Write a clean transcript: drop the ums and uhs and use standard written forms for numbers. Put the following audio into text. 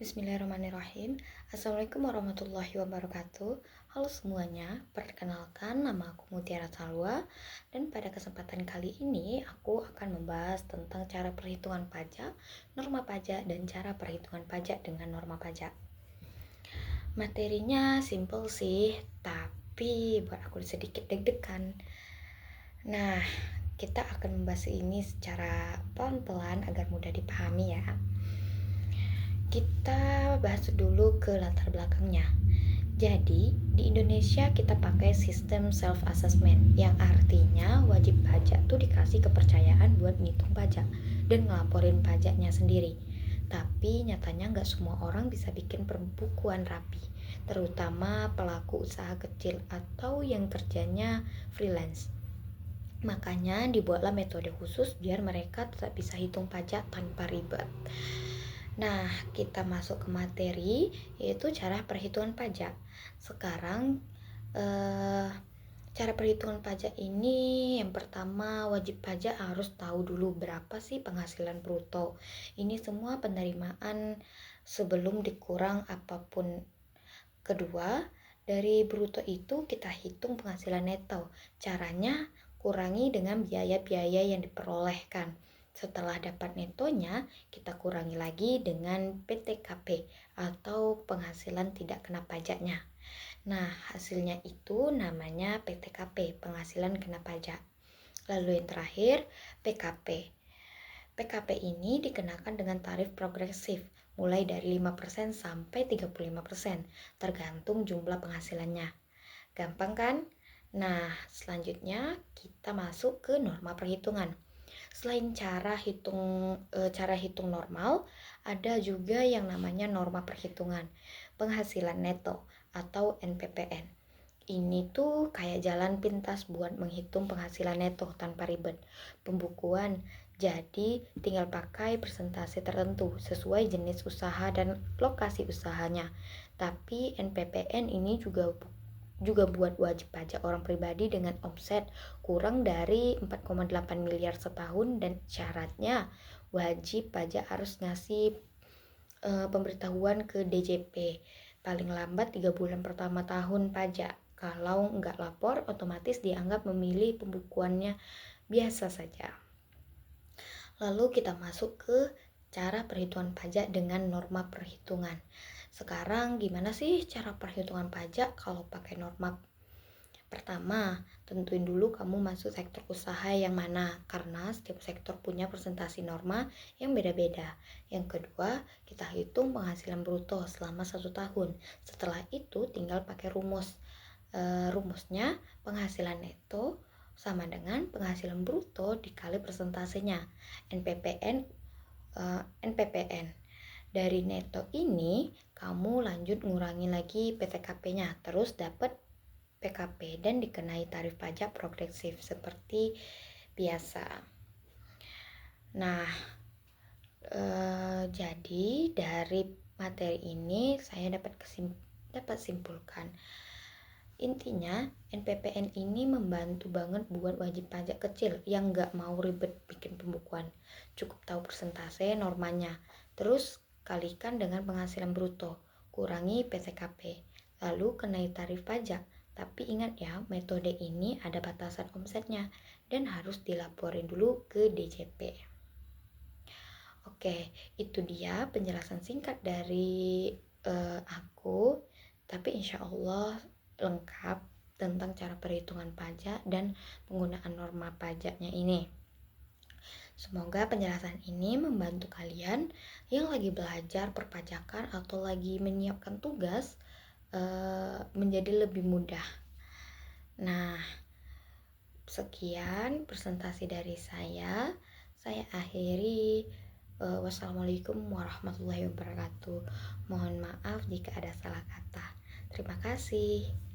Bismillahirrahmanirrahim. Assalamualaikum warahmatullahi wabarakatuh. Halo semuanya, perkenalkan nama aku Mutiara Salwa. Dan pada kesempatan kali ini aku akan membahas tentang cara perhitungan pajak, norma pajak, dan cara perhitungan pajak dengan norma pajak. Materinya simple sih, tapi buat aku sedikit deg-degan. Nah, kita akan membahas ini secara pelan-pelan agar mudah dipahami ya. Kita bahas dulu ke latar belakangnya. Jadi, di Indonesia kita pakai sistem self-assessment, yang artinya wajib pajak tuh dikasih kepercayaan buat ngitung pajak dan ngelaporin pajaknya sendiri. Tapi nyatanya nggak semua orang bisa bikin pembukuan rapi, terutama pelaku usaha kecil atau yang kerjanya freelance. Makanya dibuatlah metode khusus biar mereka tetap bisa hitung pajak tanpa ribet. Nah, kita masuk ke materi, yaitu cara perhitungan pajak. Sekarang, cara perhitungan pajak ini yang pertama wajib pajak harus tahu dulu berapa sih penghasilan bruto. Ini semua penerimaan sebelum dikurang apapun. Kedua, dari bruto itu kita hitung penghasilan neto. Caranya kurangi dengan biaya-biaya yang diperolehkan. Setelah dapat netonya, kita kurangi lagi dengan PTKP atau penghasilan tidak kena pajaknya. Nah, hasilnya itu namanya PTKP, penghasilan kena pajak. Lalu yang terakhir, PKP. PKP ini dikenakan dengan tarif progresif, mulai dari 5% sampai 35%, tergantung jumlah penghasilannya. Gampang kan? Nah, selanjutnya kita masuk ke norma perhitungan. Selain cara hitung normal, ada juga yang namanya norma perhitungan penghasilan neto atau NPPN. Ini tuh kayak jalan pintas buat menghitung penghasilan neto tanpa ribet pembukuan. Jadi tinggal pakai persentase tertentu sesuai jenis usaha dan lokasi usahanya. Tapi NPPN ini juga buat wajib pajak orang pribadi dengan omset kurang dari 4,8 miliar setahun, dan syaratnya wajib pajak harus ngasih pemberitahuan ke DJP paling lambat 3 bulan pertama tahun pajak. Kalau nggak lapor, otomatis dianggap memilih pembukuannya biasa saja. Lalu kita masuk ke cara perhitungan pajak dengan norma perhitungan. Sekarang gimana sih cara perhitungan pajak kalau pakai norma? Pertama, tentuin dulu kamu masuk sektor usaha yang mana, karena setiap sektor punya presentasi norma yang beda-beda. Yang kedua, kita hitung penghasilan bruto selama 1 tahun. Setelah itu tinggal pakai rumusnya penghasilan neto sama dengan penghasilan bruto dikali persentasenya NPPN. Dari neto ini kamu lanjut ngurangi lagi PTKP-nya, terus dapat PKP dan dikenai tarif pajak progresif seperti biasa. Nah, jadi dari materi ini saya dapat simpulkan, intinya NPPN ini membantu banget buat wajib pajak kecil yang nggak mau ribet bikin pembukuan. Cukup tahu persentase normanya, terus kalikan dengan penghasilan bruto, kurangi PTKP, lalu kenai tarif pajak. Tapi ingat ya, metode ini ada batasan omsetnya dan harus dilaporin dulu ke DJP. Oke, itu dia penjelasan singkat dari aku, tapi insya Allah lengkap tentang cara perhitungan pajak dan penggunaan norma pajaknya ini. Semoga penjelasan ini membantu kalian yang lagi belajar perpajakan atau lagi menyiapkan tugas menjadi lebih mudah. Nah, sekian presentasi dari saya. Saya akhiri. Wassalamualaikum warahmatullahi wabarakatuh. Mohon maaf jika ada salah kata. Terima kasih.